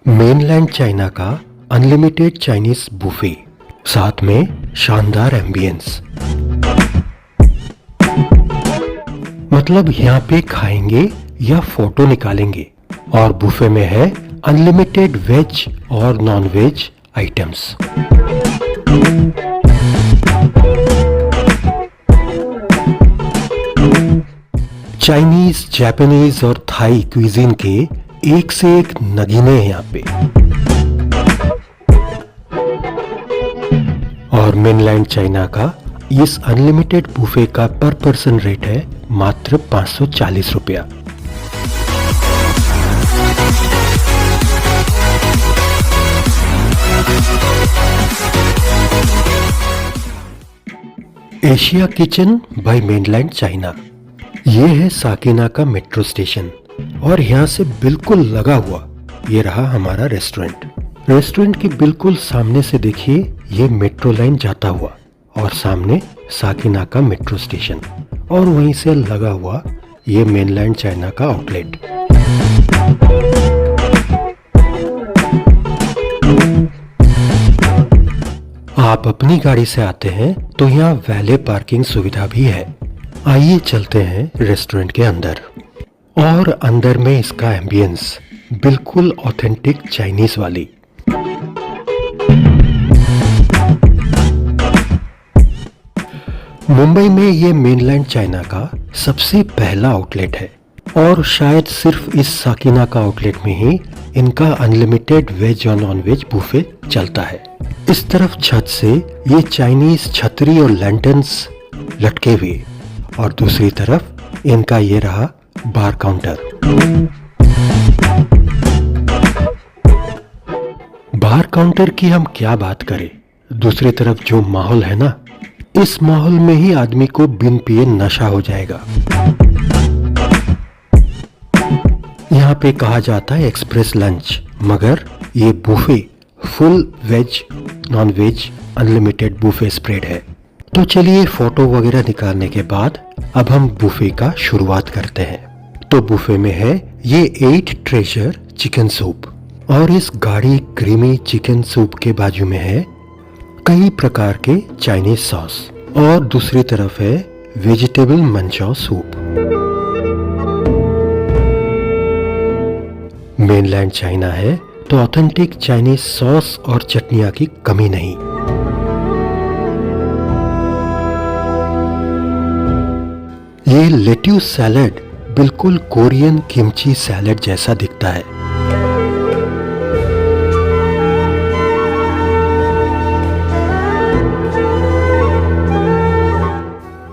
Mainland China का unlimited Chinese buffet, साथ में शानदार एम्बियंस। मतलब यहाँ पे खाएंगे या फोटो निकालेंगे। और बुफे में है अनलिमिटेड वेज और non veg items. Chinese, Japanese और थाई क्विजीन के एक से एक नगीने हैं यहाँ पे। और मेनलैंड चाइना का इस अनलिमिटेड बुफे का पर पर्सन रेट है मात्र 540 रुपया। Asia kitchen by mainland China. ये है साकिना का मेट्रो स्टेशन और यहाँ से बिल्कुल लगा हुआ ये रहा हमारा रेस्टोरेंट। रेस्टोरेंट के बिल्कुल सामने से देखिए ये मेट्रो लाइन जाता हुआ और सामने साकिना का मेट्रो स्टेशन और वहीं से लगा हुआ ये मेनलैंड चाइना का आउटलेट। आप अपनी गाड़ी से आते हैं तो यहाँ वैले पार्किंग सुविधा भी है। आइए चलते हैं रेस्टोरेंट के अंदर। और अंदर में इसका एम्बियंस बिल्कुल ऑथेंटिक चाइनीज वाली। मुंबई में ये मेनलैंड चाइना का सबसे पहला आउटलेट है और शायद सिर्फ इस साकिना का आउटलेट में ही इनका अनलिमिटेड वेज और नॉन वेज बुफे चलता है। इस तरफ छत से ये चाइनीज छतरी और लैंटर्न्स लटके हुए और दूसरी तरफ इनका ये रहा बार काउंटर। बार काउंटर की हम क्या बात करें, दूसरी तरफ जो माहौल है ना, इस माहौल में ही आदमी को बिन पिए नशा हो जाएगा। यहाँ पे कहा जाता है एक्सप्रेस लंच, मगर ये buffet full veg non veg unlimited buffet spread है। तो चलिए फोटो वगैरह निकालने के बाद अब हम बुफे का शुरुआत करते हैं। तो बुफे में है ये 8 ट्रेजर चिकन सूप और इस गाढ़ी क्रीमी चिकन सूप के बाजू में है कई प्रकार के चाइनीज सॉस और दूसरी तरफ है vegetable manchow soup. Mainland China है तो ऑथेंटिक चाइनीज सॉस और चटनियां की कमी नहीं। ये लेट्यूस सैलेड बिल्कुल कोरियन किमची सैलेड जैसा दिखता है।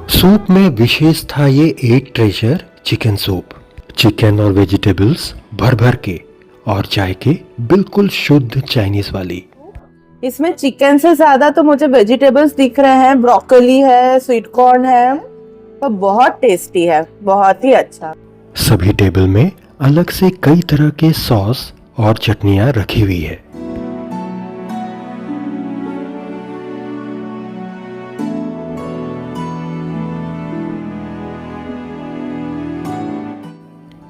सूप में विशेष था ये 8 ट्रेजर चिकन सूप। चिकन और वेजिटेबल्स भर भर के और चाय के बिल्कुल शुद्ध चाइनीज वाली। इसमें चिकन से ज्यादा तो मुझे वेजिटेबल्स दिख रहे हैं। ब्रोकली है, स्वीट कॉर्न है और बहुत टेस्टी है, बहुत ही अच्छा। सभी टेबल में अलग से कई तरह के सॉस और चटनियां रखी हुई है।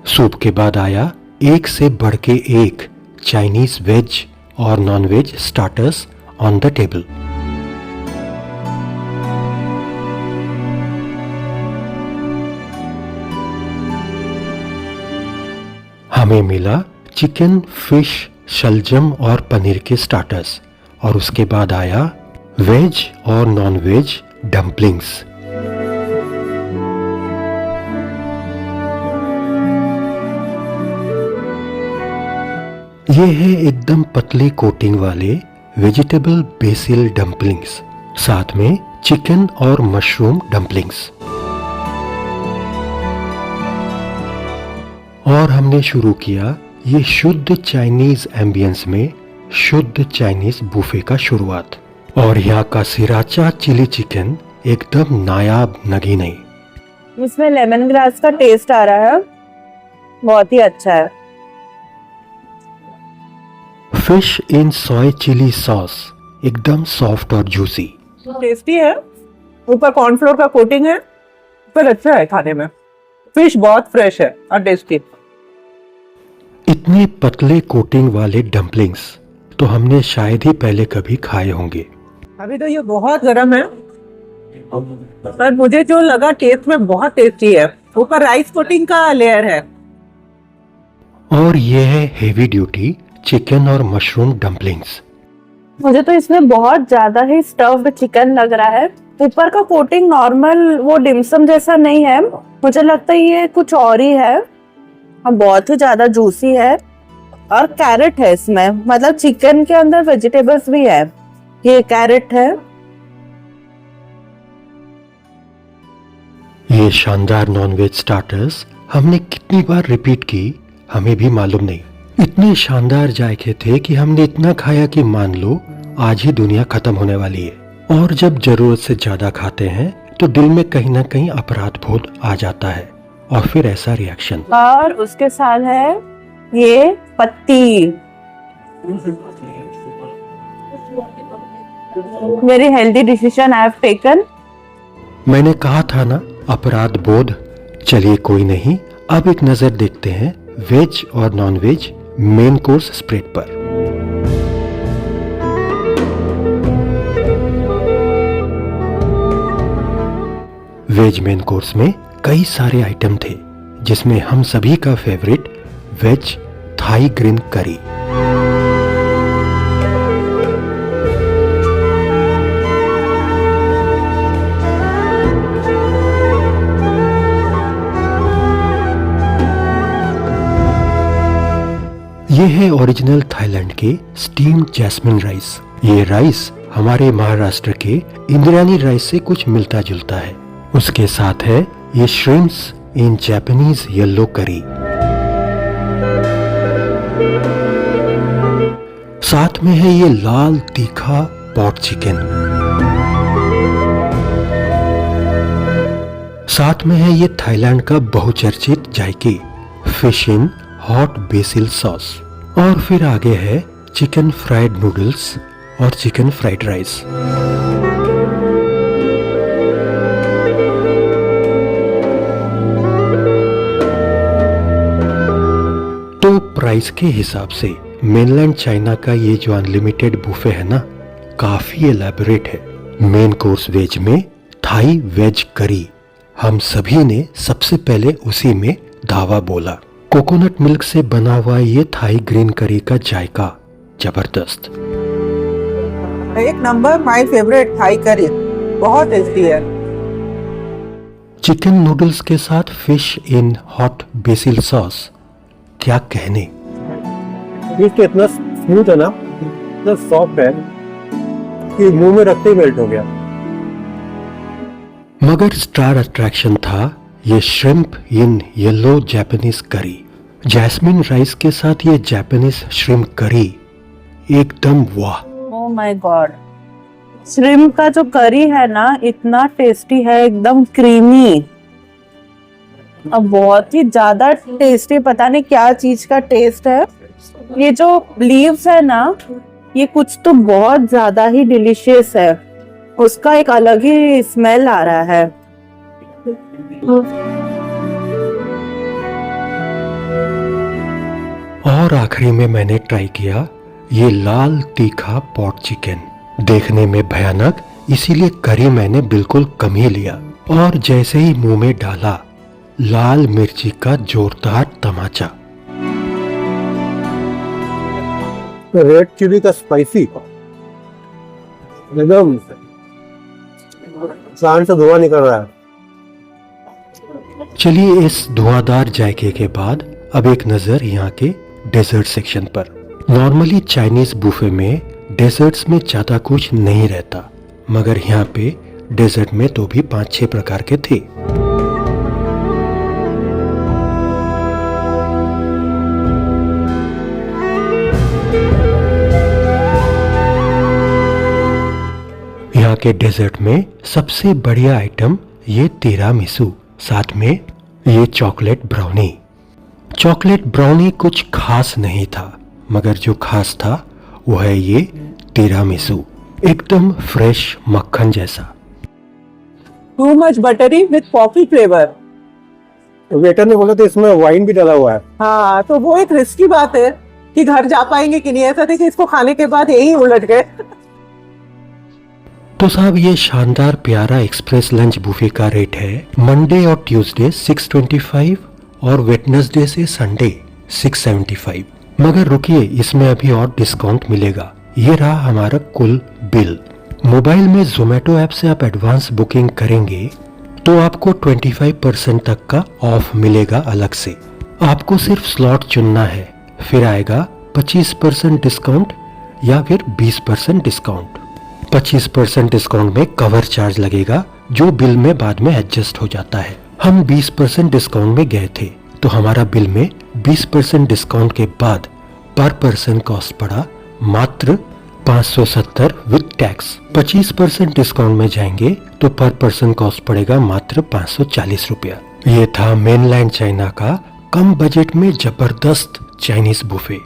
सूप के बाद आया एक से बढ़ के एक चाइनीज वेज और non veg starters on the table. हमें मिला चिकन, फिश, शलजम और पनीर के स्टार्टर्स और उसके बाद आया वेज और नॉन वेज डम्पलिंग्स। ये है एकदम पतली कोटिंग वाले वेजिटेबल बेसिल डम्पलिंग्स, साथ में चिकन और मशरूम डम्पलिंग्स। और हमने शुरू किया ये शुद्ध चाइनीज एम्बियंस में शुद्ध चाइनीज बुफे का शुरुआत। और यहाँ का सिराचा चिली चिकन एकदम नायाब नगीने। इसमें लेमन ग्रास का टेस्ट आ रहा है, बहुत ही अच्छा है। Fish in soy chilli sauce एकदम सॉफ्ट और जूसी। टेस्टी है, ऊपर कॉर्नफ्लोर का कोटिंग है, पर अच्छा है खाने में। फिश बहुत फ्रेश है और टेस्टी। इतने पतले कोटिंग वाले डम्पलिंग्स तो हमने शायद ही पहले कभी खाए होंगे। अभी तो ये बहुत गर्म है, पर मुझे जो लगा टेस्ट में बहुत टेस्टी है। ऊपर राइस कोटिंग का लेयर है। और ये है हेवी ड्यूटी चिकन और मशरूम डम्पलिंग्स। मुझे तो इसमें बहुत ज्यादा ही स्टफ्ड चिकन लग रहा है। ऊपर का कोटिंग नॉर्मल वो डिमसम जैसा नहीं है, मुझे लगता है ये कुछ और ही है। और बहुत ही ज्यादा जूसी है और कैरेट है इसमें, मतलब चिकन के अंदर वेजिटेबल्स भी है। ये कैरेट है। ये शानदार नॉनवेज स्टार्टर्स हमने कितनी बार रिपीट की हमें भी मालूम नहीं। इतने शानदार जायके थे कि हमने इतना खाया कि मान लो आज ही दुनिया खत्म होने वाली है। और जब जरूरत से ज्यादा खाते हैं तो दिल में कहीं ना कहीं अपराध बोध आ जाता है और फिर ऐसा रिएक्शन। और उसके साथ है ये पत्ती। Very healthy decision I have taken. मैंने कहा था ना अपराध बोध। चलिए कोई नहीं, अब एक नजर देखते हैं वेज और non veg main course spread पर। वेज मेन कोर्स में कई सारे आइटम थे, जिसमें हम सभी का फेवरेट वेज थाई ग्रीन करी। ये है ओरिजिनल थाईलैंड के स्टीम जैस्मिन राइस। ये राइस हमारे महाराष्ट्र के इंद्रायणी राइस से कुछ मिलता जुलता है। उसके साथ है ये श्रिम्प्स इन जापानीज येलो करी। साथ में है ये लाल तीखा पॉट चिकन। साथ में है ये थाईलैंड का बहुचर्चित जायके fish in hot BECIL sauce. और फिर आगे है चिकन फ्राइड नूडल्स और चिकन फ्राइड राइस। तो प्राइस के हिसाब से मेनलैंड चाइना का ये जो अनलिमिटेड बुफे है ना, काफी एलैबोरेट है। मेन कोर्स वेज में थाई वेज करी, हम सभी ने सबसे पहले उसी में धावा बोला। कोकोनट मिल्क से बना हुआ ये थाई ग्रीन करी का जायका जबरदस्त। एक number my favourite Thai curry, बहुत टेस्टी है। चिकन नूडल्स के साथ fish in hot BECIL sauce, क्या कहने। फिश इतना स्मूथ है ना, इतना सॉफ्ट है कि मुंह में रखते ही मेल्ट हो गया। मगर स्टार अट्रैक्शन था ये श्रिम्प इन येलो जापानीज करी। जैस्मिन राइस के साथ ये जापानीज श्रिम्प करी एकदम वाह। ओह माय गॉड, श्रिम्प का जो करी है ना इतना टेस्टी है, एकदम क्रीमी और बहुत ही ज्यादा टेस्टी। पता नहीं क्या चीज का टेस्ट है। ये जो लीव्स है ना, ये कुछ तो बहुत ज्यादा ही डिलीशियस है। उसका एक अलग ही स्मेल आ रहा है। और आखिरी में मैंने ट्राई किया ये लाल तीखा पॉट चिकन। देखने में भयानक, इसीलिए करी मैंने बिल्कुल कम ही लिया। और जैसे ही मुंह में डाला, लाल मिर्ची का जोरदार तमाचा। रेड चिली का स्पाइसी एकदम कान से धुआं निकल रहा है। चलिए इस धुआंधार जायके के बाद अब एक नजर यहाँ के डेजर्ट सेक्शन पर। नॉर्मली चाइनीज बुफे में डेजर्ट्स में ज्यादा कुछ नहीं रहता, मगर यहाँ पे डेजर्ट में तो भी 5-6 प्रकार के थे। यहाँ के डेजर्ट में सबसे बढ़िया आइटम ये तिरामिसू, साथ में ये चॉकलेट ब्राउनी। चॉकलेट ब्राउनी कुछ खास नहीं था, मगर जो खास था वो है ये तिरामिसू, एकदम फ्रेश मक्खन जैसा। Too much buttery with coffee flavour. Waiter ने बोला था इसमें वाइन भी डाला हुआ है। हाँ, तो वो एक रिस्की बात है कि घर जा पाएंगे कि नहीं। ऐसा था कि इसको खाने के बाद यही उलट गए। तो साहब ये शानदार प्यारा एक्सप्रेस लंच बुफे का रेट है मंडे और ट्यूसडे 625 और वेडनेसडे से संडे 675। मगर रुकिए, इसमें अभी और डिस्काउंट मिलेगा। ये रहा हमारा कुल बिल। मोबाइल में जोमेटो ऐप से आप एडवांस बुकिंग करेंगे तो आपको 25% तक का ऑफ मिलेगा अलग से। आपको सिर्फ स्लॉट चुनना है, फिर आएगा 25% डिस्काउंट या फिर 20% डिस्काउंट। 25% डिस्काउंट में कवर चार्ज लगेगा जो बिल में बाद में एडजस्ट हो जाता है। हम 20% डिस्काउंट में गए थे तो हमारा बिल में 20% डिस्काउंट के बाद पर पर्सन कॉस्ट पड़ा मात्र 570 विद टैक्स। 25% डिस्काउंट में जाएंगे तो पर पर्सन कॉस्ट पड़ेगा मात्र 540 रुपया। ये था मेनलैंड चाइना का कम बजट में जबरदस्त चाइनीज बुफे।